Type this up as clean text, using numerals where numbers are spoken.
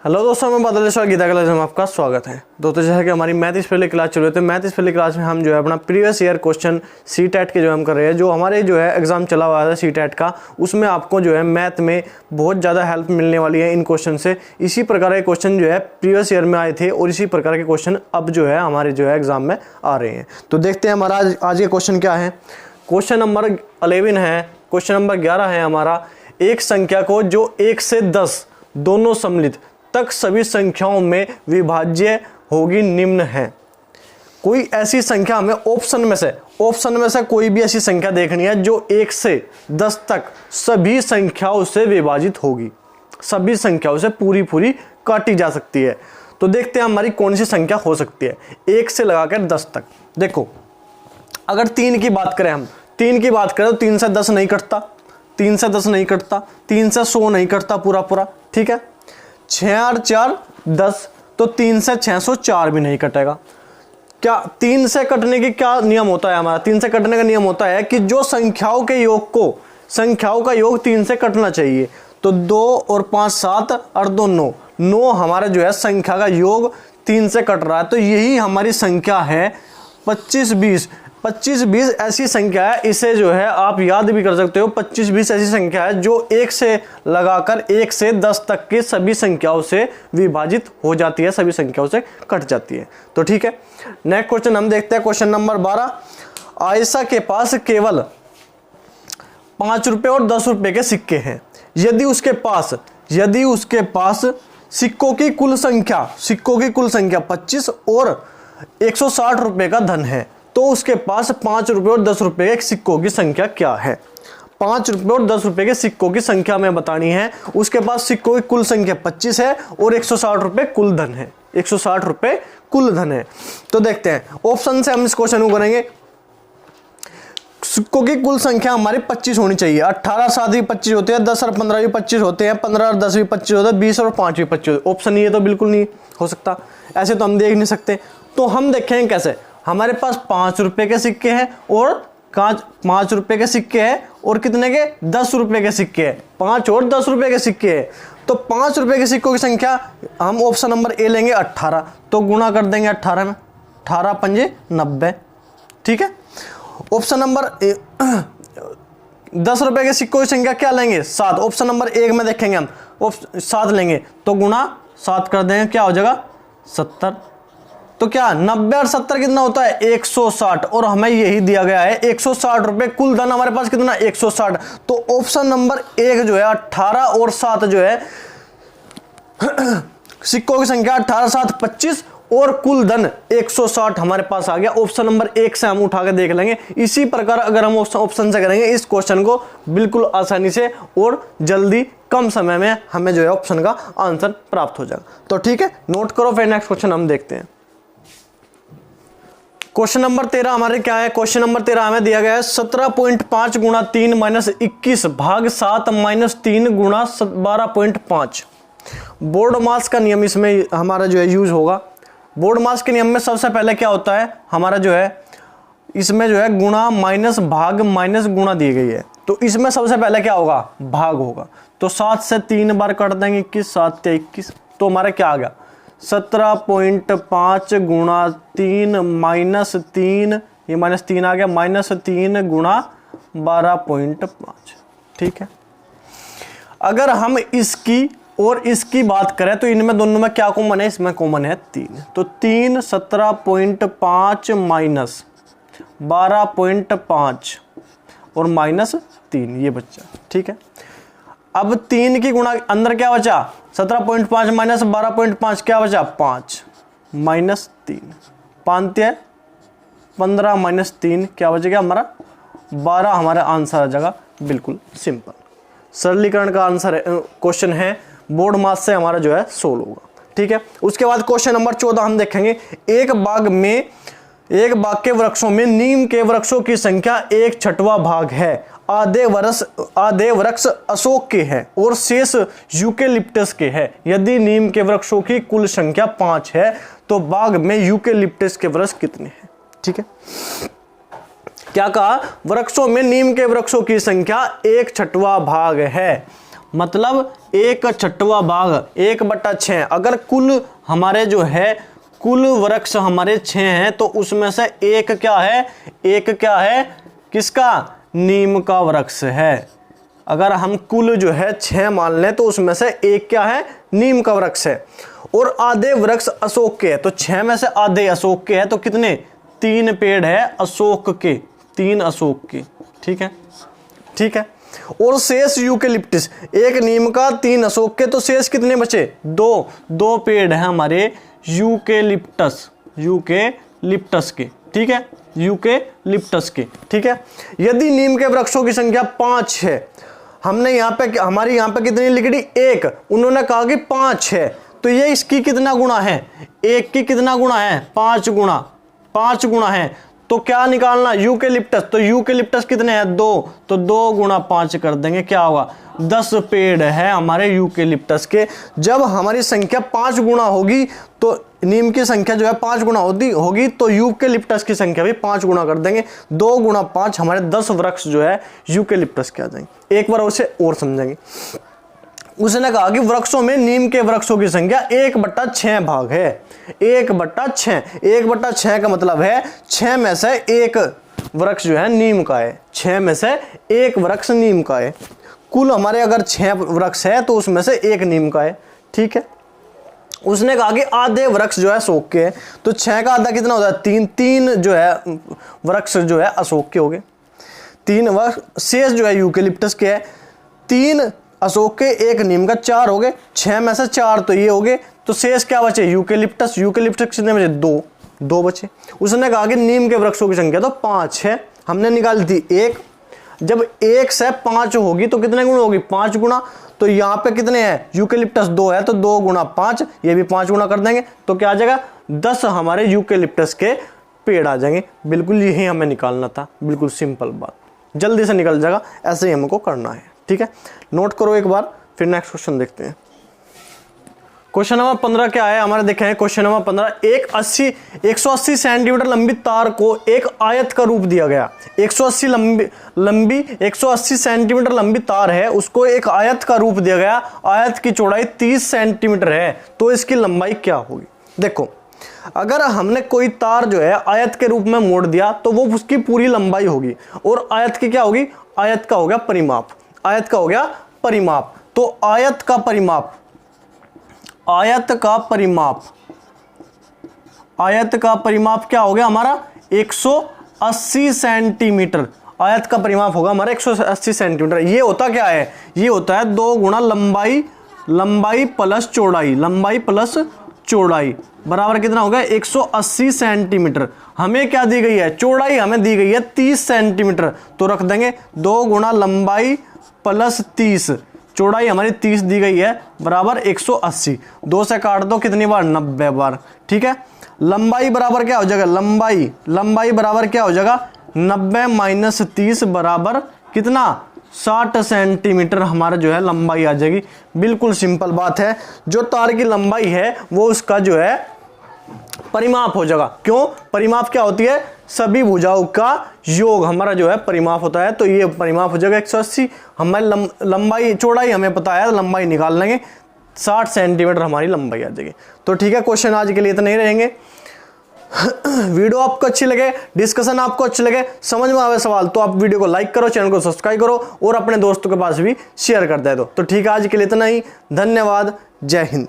Hello दोस्तों, मैं बादल गीता क्लास में आपका स्वागत है। दोस्तों जैसा कि हमारी मैथ इस पहले क्लास चल रही है, तो मैथ इस पहले क्लास में हम जो है अपना प्रीवियस ईयर क्वेश्चन सीटेट के जो हम कर रहे हैं, जो हमारे जो है एग्जाम चला हुआ है सीटेट का, उसमें आपको जो है मैथ में बहुत ज़्यादा हेल्प मिलने वाली है इन क्वेश्चन से। इसी प्रकार के क्वेश्चन जो है प्रीवियस ईयर में आए थे और इसी प्रकार के क्वेश्चन अब जो है हमारे जो है एग्जाम में आ रहे हैं। तो देखते हैं हमारा आज के क्वेश्चन क्या है। क्वेश्चन नंबर 11 है। क्वेश्चन नंबर 11 है हमारा, एक संख्या को जो 1 से 10 दोनों सम्मिलित तक सभी संख्याओं में विभाज्य होगी निम्न है। कोई ऐसी संख्या हमें ऑप्शन में से कोई भी ऐसी संख्या देखनी है जो 1 से 10 तक सभी संख्याओं से विभाजित होगी, सभी संख्याओं से पूरी काटी जा सकती है। तो देखते हैं हमारी कौन सी संख्या हो सकती है 1 से लगाकर 10 तक। देखो, अगर 3 की बात करें, हम 3 की बात करें तो 3 से 10 नहीं कटता, 3 से 10 नहीं कटता, 3 से 100 नहीं कटता पूरा, ठीक है। 6 और 4 10, तो 3 से 604 भी नहीं कटेगा। क्या 3 से कटने की क्या नियम होता है हमारा? 3 से कटने का नियम होता है कि जो संख्याओं का योग 3 से कटना चाहिए। तो 2 और 5 7 और 2 9 हमारा जो है संख्या का योग 3 से कट रहा है। तो यही हमारी संख्या है 25 20 ऐसी संख्या है, इसे जो है आप याद भी कर सकते हो। 25 20 ऐसी संख्या है जो 1 से लगाकर 1 से 10 तक के सभी संख्याओं से विभाजित हो जाती है, सभी संख्याओं से कट जाती है। तो ठीक है, नेक्स्ट क्वेश्चन हम देखते हैं। क्वेश्चन नंबर 12, आयशा के पास केवल 5 रुपए और 10 रुपए के सिक्के हैं। यदि उसके पास सिक्कों की कुल संख्या 25 और 160 रुपए का धन है, तो उसके पास 5 रुपए और 10 रुपए के सिक्कों की संख्या क्या है? 5 रुपए और 10 रुपए के सिक्कों की संख्या हमें बतानी है। उसके पास सिक्कों की कुल संख्या 25 है और 160 रुपए कुल धन है, 160 रुपए कुल धन है। तो देखते हैं, ऑप्शन से हम इस क्वेश्चन को करेंगे। सिक्कों की कुल संख्या हमारी 25 होनी चाहिए। 18 7 भी 25 होते हैं, 10 और 15 भी 25 होते हैं, 15 और 10 भी 25 होते हैं, 20 और 5 भी 25 होते हैं। ऑप्शन ये तो बिल्कुल नहीं हो सकता, ऐसे तो हम देख नहीं सकते। तो हम देखेंगे कैसे। हमारे पास 5 रुपए के सिक्के हैं और 5 रुपए के सिक्के हैं और कितने के 10 रुपए के सिक्के हैं, 5 और 10 रुपए के सिक्के हैं। तो 5 रुपए के सिक्कों की संख्या हम ऑप्शन नंबर ए लेंगे 18, तो गुणा कर देंगे 18 में, 18 5 90, ठीक है। ऑप्शन नंबर 10 रुपए के सिक्कों की संख्या क्या लेंगे 7, ऑप्शन नंबर 1 में देखेंगे हम 7 लेंगे, तो गुणा 7 कर देंगे, क्या हो जाएगा 70। तो क्या 90 और 70 कितना होता है 160, और हमें यही दिया गया है 160 रुपए कुल धन हमारे पास कितना 160। तो ऑप्शन नंबर 1 जो है 18 और 7 जो है सिक्कों की संख्या 18 7 25 और कुल धन 160 हमारे पास आ गया। ऑप्शन नंबर 1 से हम उठा के देख लेंगे। इसी प्रकार अगर हम ऑप्शन से करेंगे इस क्वेश्चन को बिल्कुल आसानी से और जल्दी कम समय में हमें जो है ऑप्शन का आंसर प्राप्त हो जाएगा। तो ठीक है, नोट करो। फिर नेक्स्ट क्वेश्चन हम देखते हैं। क्वेश्चन नंबर 13 हमारे क्या है? क्वेश्चन नंबर 13 हमें दिया गया है 17.5 गुणा 3 माइनस 21 भाग 7 माइनस 3 गुणा 12.5। बोर्ड मास का नियम इसमें हमारा जो है यूज होगा। बोर्ड मास के नियम में सबसे पहले क्या होता है हमारा जो है, इसमें जो है गुणा माइनस भाग माइनस गुणा दी गई है, तो इसमें सबसे पहले क्या होगा भाग होगा। तो 7 से 3 बार काट देंगे 21, 7 से 21, तो हमारा क्या आ गया 17.5 गुणा 3 माइनस 3, ये माइनस 3 आ गया, माइनस 3 गुणा 12.5, ठीक है। अगर हम इसकी और इसकी बात करें तो इनमें दोनों में क्या कॉमन है? इसमें कॉमन है 3, तो 3 17.5 माइनस 12.5 और माइनस 3 ये बच्चा, ठीक है। अब 3 की गुणा अंदर क्या बचा 17.5 माइनस 12.5 क्या बचा 5 माइनस 3, 5 है 15 माइनस 3 क्या बचेगा हमारा 12, हमारा आंसर आ जाएगा। बिल्कुल सिंपल सरलीकरण का आंसर है, क्वेश्चन है। बोर्ड मास से हमारा जो है 16 होगा, ठीक है। उसके बाद क्वेश्चन नंबर 14 हम देखेंगे। एक बाग के वृक्षों में नीम के वृक्षों की संख्या 1/6 भाग है। आधे वृक्ष अशोक के हैं और शेष यूकेलिप्टस के हैं। यदि नीम के वृक्षों की कुल संख्या 5 है तो बाग में यूकेलिप्टस के वृक्ष कितने हैं? ठीक है, क्या कहा वृक्षों में नीम के वृक्षों की संख्या 1/6 भाग है। मतलब 1/6 भाग 1/6। अगर कुल हमारे जो है कुल वृक्ष हमारे 6 हैं तो उसमें से एक क्या है, एक क्या है, किसका, नीम का वृक्ष है। अगर हम कुल जो है 6 मान लें तो उसमें से एक क्या है, नीम का वृक्ष है। और आधे वृक्ष अशोक के है, तो 6 में से आधे अशोक के है, तो कितने, 3 पेड़ है अशोक के, 3 अशोक के, ठीक है, ठीक है। और शेष यूकेलिप्टस, एक नीम का 3 अशोक के, तो शेष कितने बचे, 2 पेड़ है हमारे यूकेलिप्टस, यूकेलिप्टस के, ठीक है, यूकेलिप्टस के, ठीक है। यदि नीम के वृक्षों की संख्या 5 है, हमने यहाँ पे, हमारी यहाँ पे कितनी लिख दी, 1, उन्होंने कहा कि 5 है, तो ये इसकी कितना गुना है, 1 की कितना गुना है, 5 गुना है। तो क्या निकालना, यूकेलिप्टस, तो यूकेलिप्टस कितने हैं, 2, तो 2 गुणा 5 कर देंगे, क्या होगा, 10 पेड़ है हमारे यूकेलिप्टस के। जब हमारी संख्या 5 गुना होगी तो नीम की संख्या जो है 5 गुना होगी तो यूकेलिप्टस की संख्या भी 5 गुना कर देंगे। 2 गुणा 5 हमारे 10 वृक्ष जो है यूकेलिप्टस के आ जाएंगे। एक बार उसे और समझेंगे। उसने कहा कि वृक्षों में नीम के वृक्षों की संख्या 1/6 भाग है, 1/6 का मतलब है 6 में से 1 वृक्ष जो है नीम का है, 6 में से 1 वृक्ष नीम का है। कुल हमारे अगर 6 वृक्ष है तो उसमें से 1 नीम का है, ठीक है। उसने कहा कि आधे वृक्ष जो है अशोक के है, तो 6 का आधा कितना होता है, 3 जो है वृक्ष जो है अशोक के हो गए, 3 वृक्ष। शेष जो है यूकेलिप्टस के है, 3 अशोक के, 1 नीम का, 4 हो गए। 6 में से 4 तो ये हो गए, तो शेष क्या बचे, यूकेलिप्टस कितने बचे, 2 बचे। उसने कहा कि नीम के वृक्षों की संख्या तो 5 है, हमने निकाल दी 1। जब 1 से 5 होगी तो कितने गुना होगी, 5 गुना। तो यहाँ पे कितने हैं, यूकेलिप्टस 2 है, तो 2 गुणा 5, ये भी 5 गुना कर देंगे, तो क्या आ जाएगा, 10 हमारे यूकेलिप्टस के पेड़ आ जाएंगे। बिल्कुल यही हमें निकालना था, बिल्कुल सिंपल बात, जल्दी से निकल जाएगा, ऐसे ही हमको करना है, ठीक है। नोट करो एक बार, फिर नेक्स्ट क्वेश्चन देखते हैं। क्वेश्चन नंबर 15 क्या है हमारे, देखें हैं क्वेश्चन नंबर 15। 180 सेंटीमीटर लंबी तार को एक आयत का रूप दिया गया। 180 सेंटीमीटर लंबी तार है, उसको एक आयत का रूप दिया गया। आयत की चौड़ाई 30 सेंटीमीटर है, तो इसकी लंबाई क्या होगी। देखो, अगर हमने कोई तार जो है आयत के रूप में मोड़ दिया तो वो उसकी पूरी लंबाई होगी, और आयत की क्या होगी, आयत का हो गया परिमाप, आयत का हो गया परिमाप। तो आयत का परिमाप क्या हो गया हमारा, 180 सेंटीमीटर। आयत का परिमाप होगा हमारा 180 सेंटीमीटर। ये होता क्या है, ये होता है 2 गुणा लंबाई प्लस चौड़ाई बराबर कितना होगा, 180 सेंटीमीटर। हमें क्या दी गई है, चौड़ाई हमें दी गई है 30 सेंटीमीटर, तो रख देंगे 2 गुणा लंबाई प्लस 30, चौड़ाई हमारी 30 दी गई है, बराबर 180। 2 से काट दो, कितनी बार, 90 बार, ठीक है। लंबाई बराबर क्या हो जाएगा, लंबाई बराबर क्या हो जाएगा, 90 माइनस 30 बराबर कितना, 60 सेंटीमीटर हमारा जो है लंबाई आ जाएगी। बिल्कुल सिंपल बात है, जो तार की लंबाई है वो उसका जो है परिमाप हो जाएगा। क्यों, परिमाप क्या होती है, सभी भुजाओं का योग हमारा जो है परिमाप होता है, तो ये परिमाप हो जाएगा 180। हमारी लंबाई चौड़ाई हमें पता है, लंबाई निकाल लेंगे, 60 सेंटीमीटर हमारी लंबाई आ जाएगी। तो ठीक है, क्वेश्चन आज के लिए इतने ही रहेंगे। वीडियो आपको अच्छी लगे, डिस्कशन आपको अच्छी लगे, समझ में आवे सवाल, तो आप वीडियो को लाइक करो, चैनल को सब्सक्राइब करो और अपने दोस्तों के पास भी शेयर कर दे दो। तो ठीक है, आज के लिए इतना ही, धन्यवाद, जय हिंद।